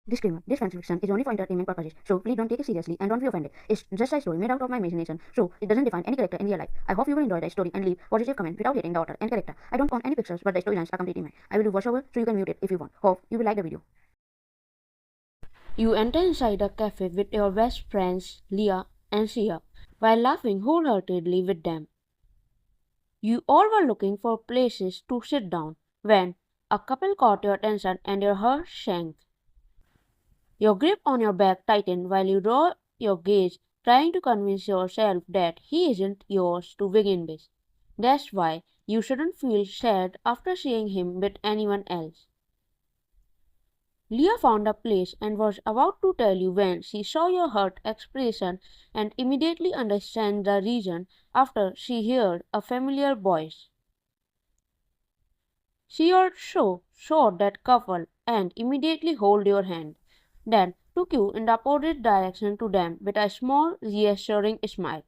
Disclaimer: this fan fiction is only for entertainment purposes, so please don't take it seriously and don't be offended. It's just a story made out of my imagination, so it doesn't define any character in real life. I hope you will enjoy the story and leave positive comments without hating the author and character. I don't count any pictures, but the storylines are completely mine. I will do voiceover, so you can mute it if you want. Hope you will like the video. You enter inside a cafe with your best friends Leah and Sia, while laughing wholeheartedly with them. You all were looking for places to sit down when a couple caught your attention and your heart sank. Your grip on your bag tightened while you draw your gaze, trying to convince yourself that he isn't yours to begin with. That's why you shouldn't feel sad after seeing him with anyone else. Leah found a place and was about to tell you when she saw your hurt expression and immediately understood the reason after she heard a familiar voice. She also saw that couple and immediately held your hand, then took you in the opposite direction to them with a small, reassuring smile.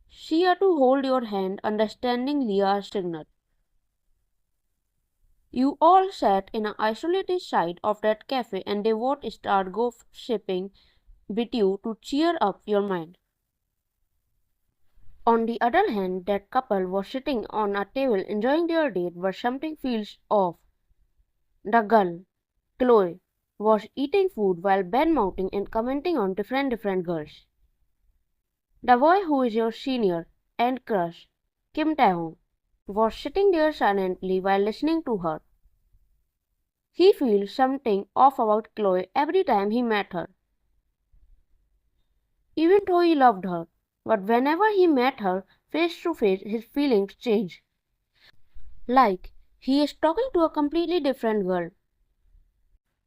She had to hold your hand, understanding Leah's signal. You all sat in an isolated side of that cafe and they would start gossiping with you to cheer up your mind. On the other hand, that couple was sitting on a table enjoying their date, but something feels off. The girl, Chloe, was eating food while badmouthing and commenting on different girls. The boy who is your senior and crush, Kim Taehyung, was sitting there silently while listening to her. He feels something off about Chloe every time he met her. Even though he loved her, but whenever he met her face to face, his feelings changed. Like he is talking to a completely different girl.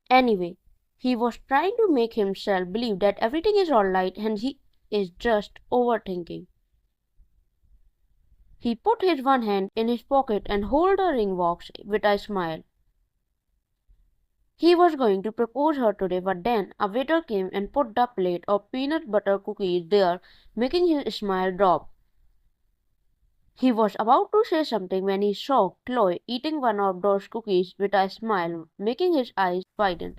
Anyway, he was trying to make himself believe that everything is alright and he is just overthinking. He put his one hand in his pocket and held the ring box with a smile. He was going to propose her today, but then a waiter came and put the plate of peanut butter cookies there, making his smile drop. He was about to say something when he saw Chloe eating one of those cookies with a smile, making his eyes widen.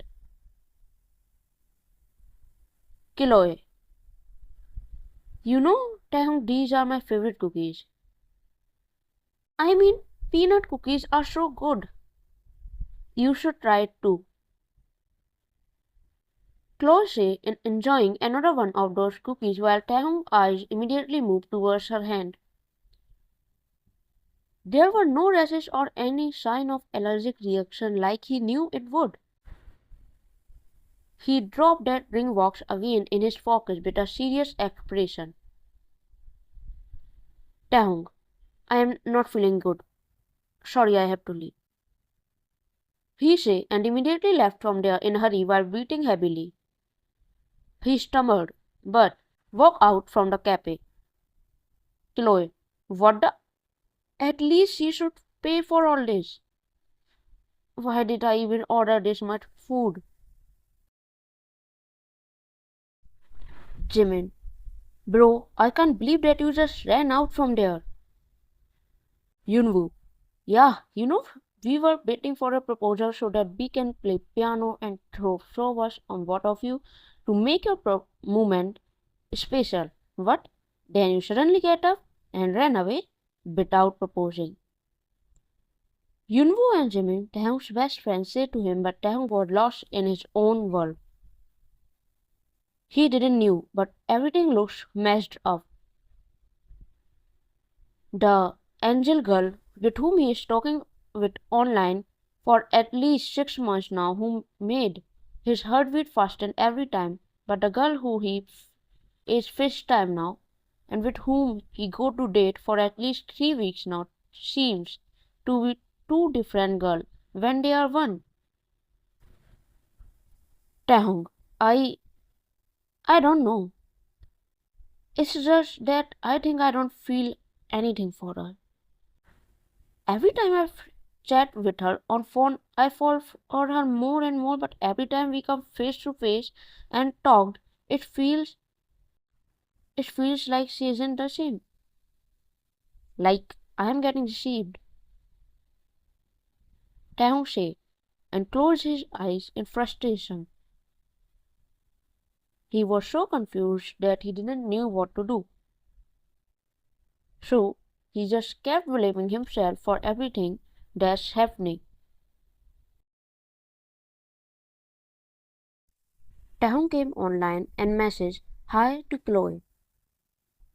Chloe, you know, Taehyung, these are my favorite cookies. I mean, peanut cookies are so good. You should try it too. Chloe said, enjoying another one of those cookies while Taehyung's eyes immediately moved towards her hand. There were no rashes or any sign of allergic reaction like he knew it would. He dropped that ring box again in his pocket with a serious expression. Taehyung, I am not feeling good. Sorry, I have to leave. He said and immediately left from there in a hurry while breathing heavily. He stammered, but walked out from the cafe. Chloe, what the? At least she should pay for all this. Why did I even order this much food? Jimin, bro, I can't believe that you just ran out from there. Yunwoo, yeah, we were waiting for a proposal so that we can play piano and throw flowers on both of you to make your moment special. What? Then you suddenly get up and ran away without proposing. Yunwoo and Jimin, Taehyung's best friend, said to him, but Taehyung was lost in his own world. He didn't know, but everything looks messed up. The angel girl with whom he is talking with online for at least 6 months now, who made his heartbeat fasten every time, but the girl who he is first time now, and with whom he go to date for at least 3 weeks now, seems to be two different girls when they are one. Taehyung, I don't know. It's just that I think I don't feel anything for her. Every time I chat with her on phone, I fall for her more and more, but every time we come face to face and talked, it feels like she isn't the same. Like I am getting deceived. Taehyung said, and closed his eyes in frustration. He was so confused that he didn't know what to do. So he just kept blaming himself for everything that's happening. Taehyung came online and messaged hi to Chloe.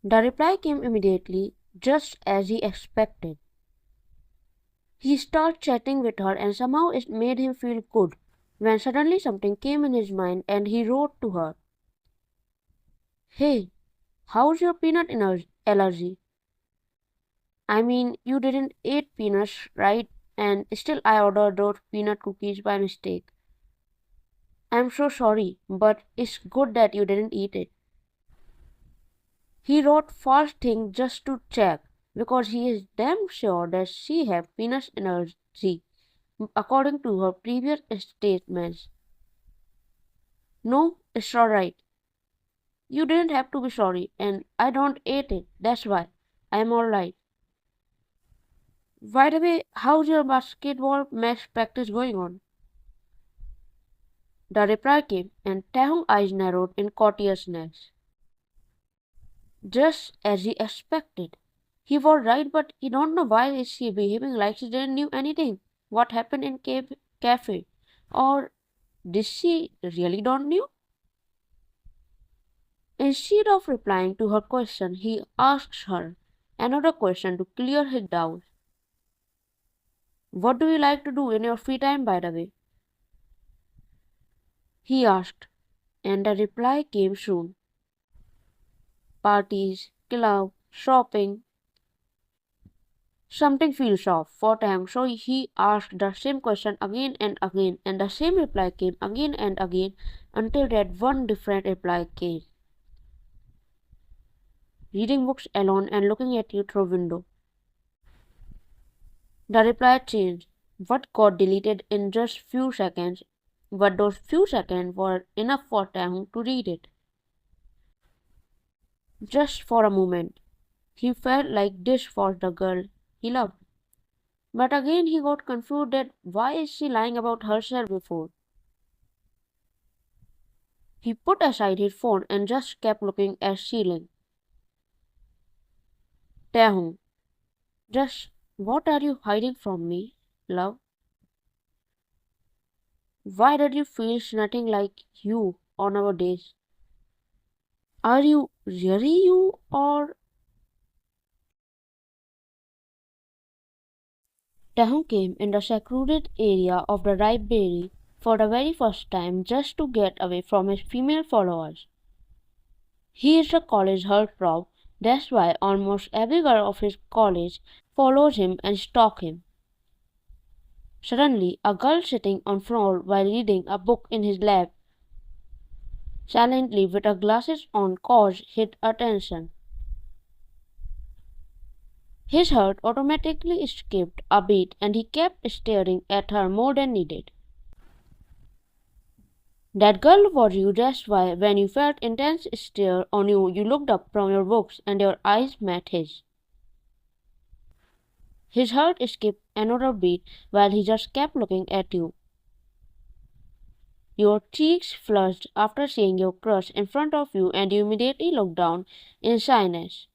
The reply came immediately, just as he expected. He started chatting with her and somehow it made him feel good when suddenly something came in his mind and he wrote to her. Hey, how's your peanut allergy? I mean, you didn't eat peanuts, right? And still I ordered those peanut cookies by mistake. I'm so sorry, but it's good that you didn't eat it. He wrote false thing just to check because he is damn sure that she have peanut allergy according to her previous statements. No, it's alright. You didn't have to be sorry and I don't eat it. That's why I'm alright. By the way, how's your basketball match practice going on? The reply came and Taehyung's eyes narrowed in courteousness. Just as he expected. He was right, but he don't know why is she behaving like she didn't knew anything. What happened in cafe? Or did she really don't knew? Instead of replying to her question, he asked her another question to clear his doubts. What do you like to do in your free time, by the way? He asked, and the reply came soon. Parties, club, shopping. Something feels off for Taehyung, so he asked the same question again and again, and the same reply came again and again until that one different reply came. Reading books alone and looking at you through window. The reply changed. What got deleted in just few seconds, but those few seconds were enough for Taehyung to read it. Just for a moment, he felt like this was the girl he loved. But again he got confused that why is she lying about herself before? He put aside his phone and just kept looking at ceiling. Taehyung, just what are you hiding from me, love? Why did you feel nothing like you on our days? Are you really you or... Taehyung came in the secluded area of the library for the very first time just to get away from his female followers. He is a college heartthrob, that's why almost every girl of his college follows him and stalks him. Suddenly, a girl sitting on floor while reading a book in his lap, silently with her glasses on caused his attention. His heart automatically skipped a beat and he kept staring at her more than needed. That girl was you, that's why when you felt intense stare on you, you looked up from your books and your eyes met his. His heart skipped another beat while he just kept looking at you. Your cheeks flushed after seeing your crush in front of you and you immediately looked down in shyness.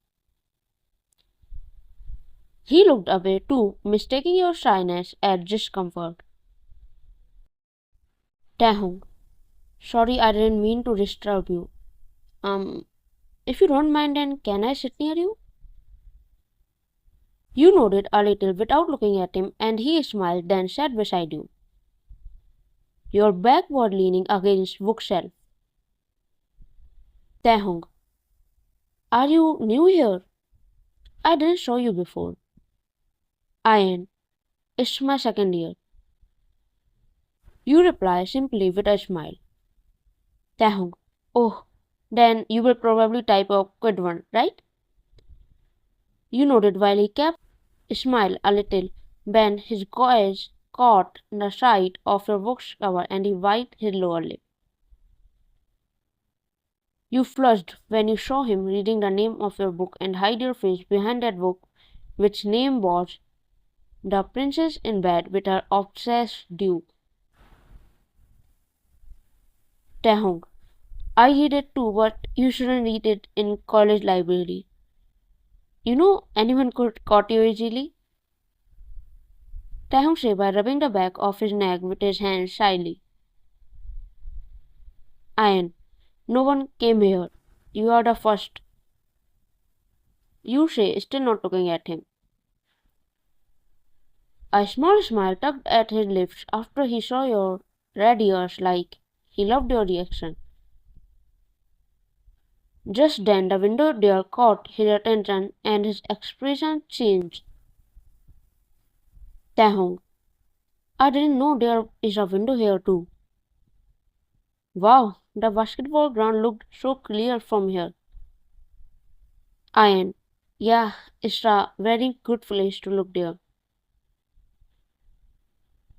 He looked away too, mistaking your shyness as discomfort. Taehyung, sorry I didn't mean to disturb you. If you don't mind then can I sit near you? You nodded a little without looking at him and he smiled then sat beside you. Your back was leaning against bookshelf. Taehyung, are you new here? I didn't show you before. I am. It's my second year. You reply simply with a smile. Taehyung, oh, then you will probably type a good one, right? You nodded while he kept smile a little, when his gaze caught the side of your book's cover and he bit his lower lip. You flushed when you saw him reading the name of your book and hide your face behind that book, which name was The Princess in Bed with Her Obsessed Duke. Taehyung, I read it too, but you shouldn't read it in college library. You know, anyone could caught you easily. Taehyung said by rubbing the back of his neck with his hand shyly. Ian, no one came here. You are the first. You say, still not looking at him. A small smile tugged at his lips after he saw your red ears like he loved your reaction. Just then the window there caught his attention and his expression changed. Taehyung, I didn't know there is a window here too. Wow, the basketball ground looked so clear from here. Ian, yeah, it's a very good place to look there.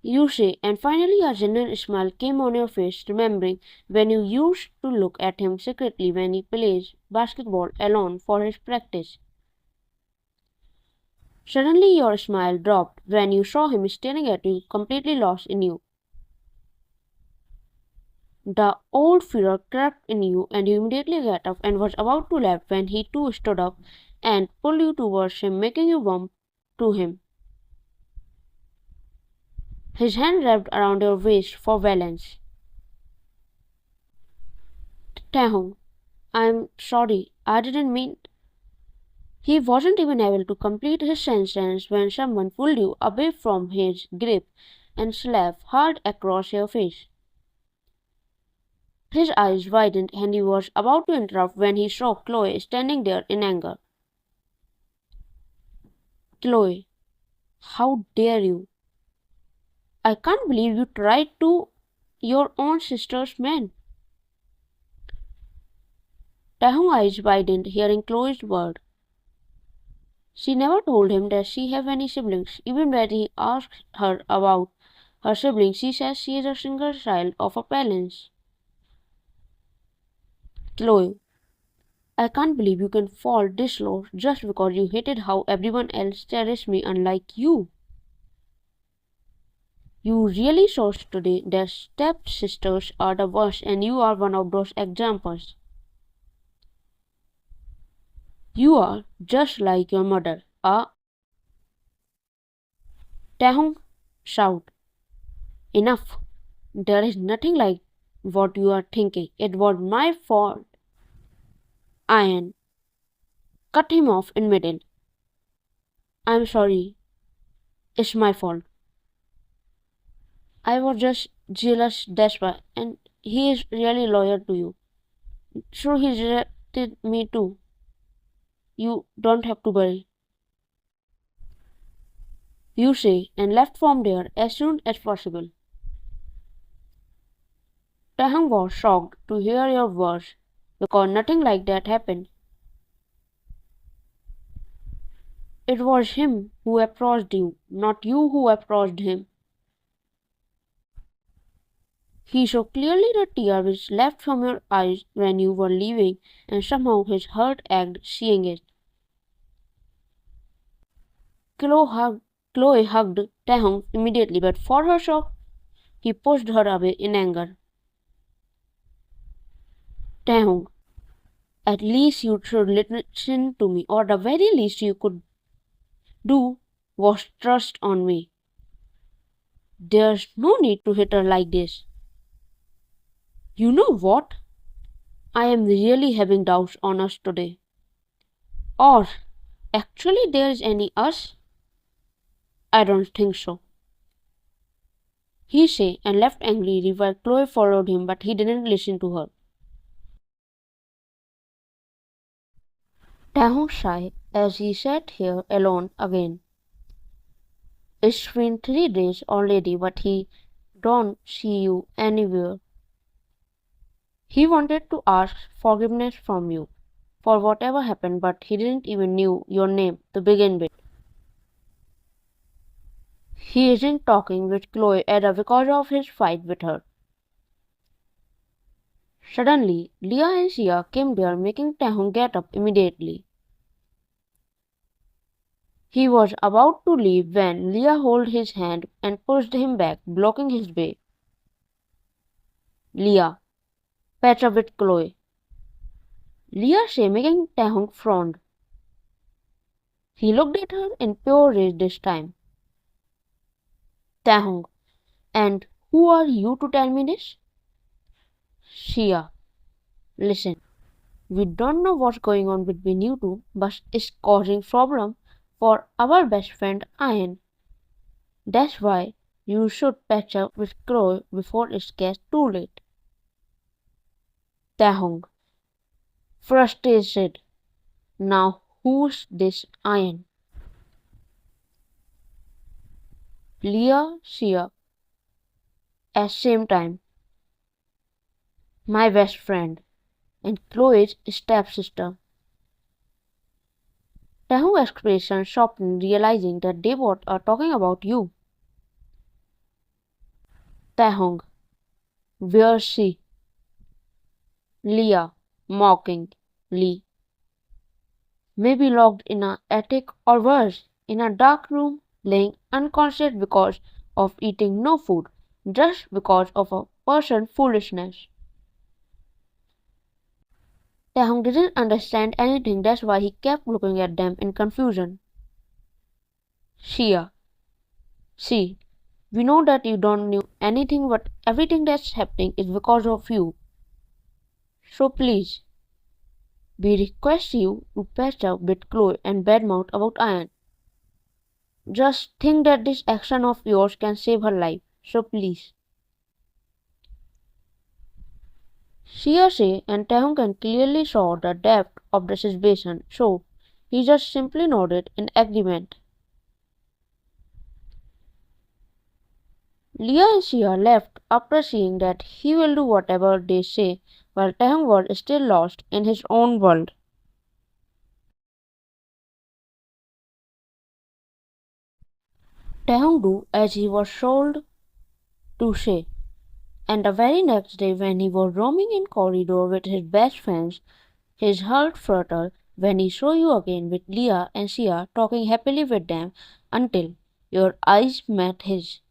You say, and finally a genuine smile came on your face, remembering when you used to look at him secretly when he plays basketball alone for his practice. Suddenly your smile dropped when you saw him staring at you, completely lost in you. The old fear crept in you, and you immediately got up and was about to laugh when he too stood up and pulled you towards him, making you bump to him. His hand wrapped around your waist for balance. Taehyung, I'm sorry, I didn't mean. He wasn't even able to complete his sentence when someone pulled you away from his grip and slapped hard across your face. His eyes widened and he was about to interrupt when he saw Chloe standing there in anger. Chloe, how dare you? I can't believe you tried to your own sister's man. Taehyung's eyes widened hearing Chloe's word. She never told him that she had any siblings. Even when he asked her about her siblings, she says she is a single child of her parents. Chloe, I can't believe you can fall this low just because you hated how everyone else cherished me unlike you. You really saw today that stepsisters are the worst and you are one of those examples. You are just like your mother. Taehyung shout. Enough. There is nothing like what you are thinking. It was my fault. Ian cut him off in middle. I'm sorry. It's my fault. I was just jealous, that's why. And he is really loyal to you. Sure, he rejected me too. You don't have to worry. You say, and left from there as soon as possible. Taehyung was shocked to hear your words because nothing like that happened. It was him who approached you, not you who approached him. He saw clearly the tear which left from your eyes when you were leaving, and somehow his heart ached seeing it. Chloe hugged Taehyung immediately, but for her shock, he pushed her away in anger. Taehyung, at least you should listen to me, or the very least you could do was trust on me. There's no need to hit her like this. You know what? I am really having doubts on us today. Or, actually, there is any us? I don't think so. He said and left angrily while Chloe followed him, but he didn't listen to her. Taehyung sighed as he sat here alone again. It's been 3 days already, but he don't see you anywhere. He wanted to ask forgiveness from you for whatever happened, but he didn't even knew your name to begin with. He isn't talking with Chloe either because of his fight with her. Suddenly, Leah and Sia came there, making Taehyung get up immediately. He was about to leave when Leah held his hand and pushed him back, blocking his way. Leah, patch up with Chloe. Leah making Taehyung frowned. He looked at her in pure rage this time. Taehyung, and who are you to tell me this? Shia, listen. We don't know what's going on between you two, but it's causing problem for our best friend Ian. That's why you should patch up with Chloe before it gets too late. Taehyung, frustrated. Now who's this Ian? Leah, Shia, at same time. My best friend and Chloe's stepsister. Taehyung's expression softened, realizing that they both are talking about you. Taehyung, where's she? Leah, mockingly. Maybe locked in an attic or worse, in a dark room, laying unconscious because of eating no food, just because of a person's foolishness. Taehyung didn't understand anything, that's why he kept looking at them in confusion. Shia, see, we know that you don't know anything, but everything that's happening is because of you. So please, we request you to patch up with Chloe and badmouth about Ian. Just think that this action of yours can save her life. So please. Shia and Taehyung clearly saw the depth of the situation, so he just simply nodded in agreement. Leah and Shia left after seeing that he will do whatever they say, while Taehyung was still lost in his own world. Taehyung do as he was told to say, and the very next day when he was roaming in corridor with his best friends, his heart fluttered when he saw you again with Leah and Shia talking happily with them until your eyes met his.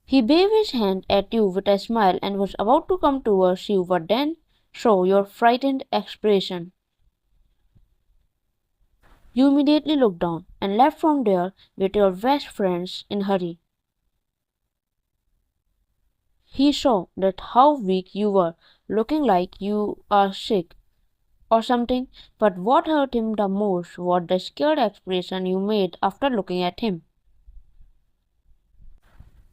He waved his hand at you with a smile and was about to come towards you, but then saw your frightened expression. You immediately looked down and left from there with your best friends in a hurry. He saw that how weak you were, looking like you are sick or something, but what hurt him the most was the scared expression you made after looking at him.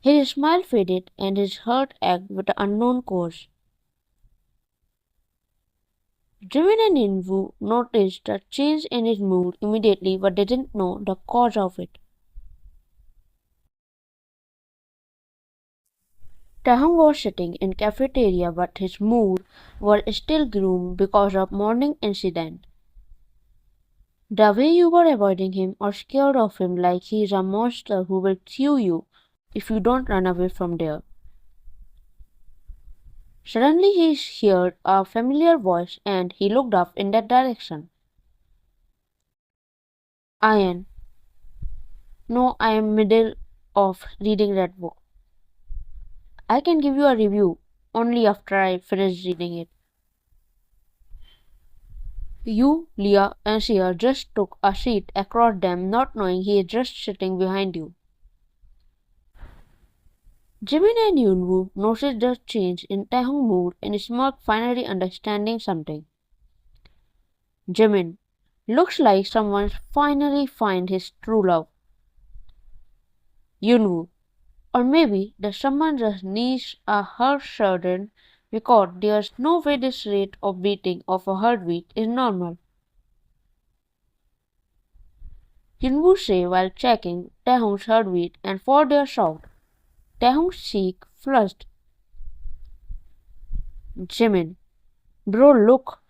His smile faded and his heart ached with an unknown cause. Jimin and Invu noticed a change in his mood immediately but didn't know the cause of it. Taehyung was sitting in cafeteria but his mood was still gloom because of morning incident. The way you were avoiding him or scared of him like he is a monster who will chew you if you don't run away from there. Suddenly he heard a familiar voice and he looked up in that direction. Ian. No, I am middle of reading that book. I can give you a review only after I finish reading it. You, Leah, and Shia just took a seat across them, not knowing he is just sitting behind you. Jimin and Yunwoo noticed the change in Taehyung's mood and smirked, finally understanding something. Jimin, looks like someone's finally find his true love. Yunwoo, or maybe that someone just needs a heart surgeon because there's no way this rate of beating of a heartbeat is normal. Yunwoo say while checking Taehyung's heartbeat and for their shout, Taehyung's cheek flushed. Jimin, bro look,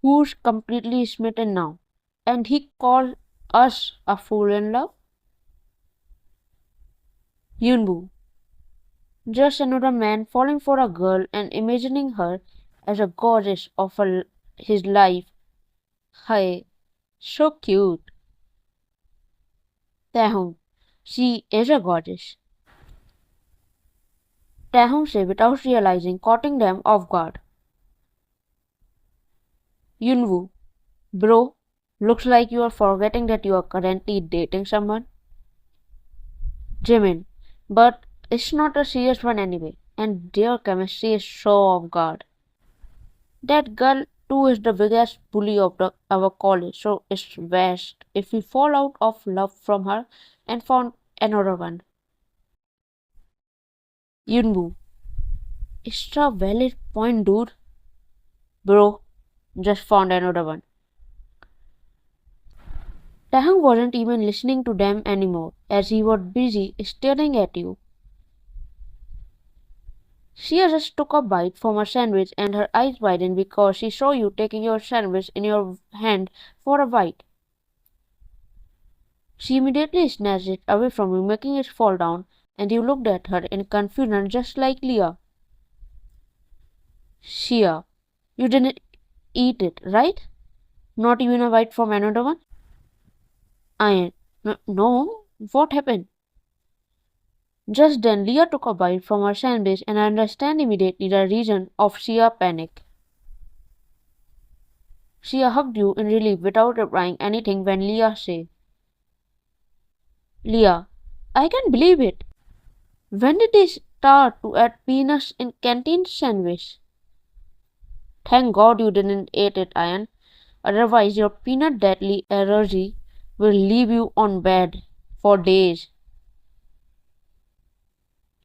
who's completely smitten now, and he called us a fool in love? Yunwoo, just another man falling for a girl and imagining her as a goddess of his life. Hey, so cute. Taehyung, she is a goddess. Taehyung said without realizing, caughting them off guard. Yunwoo, bro, looks like you are forgetting that you are currently dating someone. Jimin, but it's not a serious one anyway, and their chemistry is so off guard. That girl too is the biggest bully of our college, so it's best if we fall out of love from her and found another one. Yunwoo, it's a valid point, dude. Bro, just found another one. Taehyung wasn't even listening to them anymore, as he was busy staring at you. She just took a bite from her sandwich and her eyes widened because she saw you taking your sandwich in your hand for a bite. She immediately snatched it away from you, making it fall down, and you looked at her in confusion just like Leah. Shia, you didn't eat it, right? Not even a bite from another one? No, what happened? Just then, Leah took a bite from her sandwich and I understand immediately the reason of Shia's panic. Shia hugged you in relief without replying anything when Leah said, Leah, I can't believe it. When did they start to add peanuts in canteen sandwich? Thank God you didn't eat it, Ian. Otherwise your peanut deadly allergy will leave you on bed for days.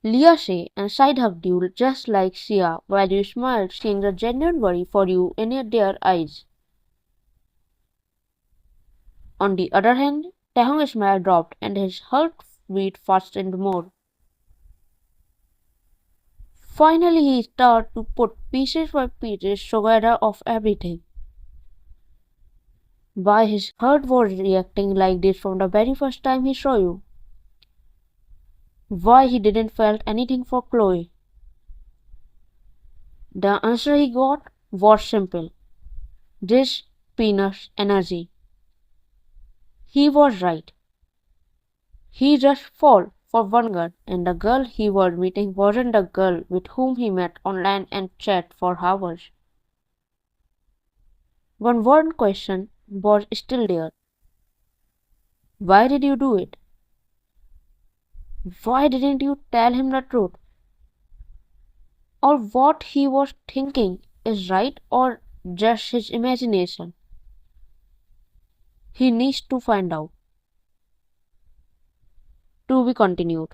Leah said and side hugged you just like Shia while you smiled, seeing the genuine worry for you in their eyes. On the other hand, Taehyung's smile dropped and his heartbeat fastened more. Finally he started to put pieces by pieces together of everything. Why his heart was reacting like this from the very first time he saw you. Why he didn't felt anything for Chloe. The answer he got was simple. This peanut energy. He was right. He just fell for one girl, and the girl he was meeting wasn't the girl with whom he met online and chat for hours. One question was still there. Why did you do it? Why didn't you tell him the truth? Or what he was thinking is right or just his imagination? He needs to find out. To be continued.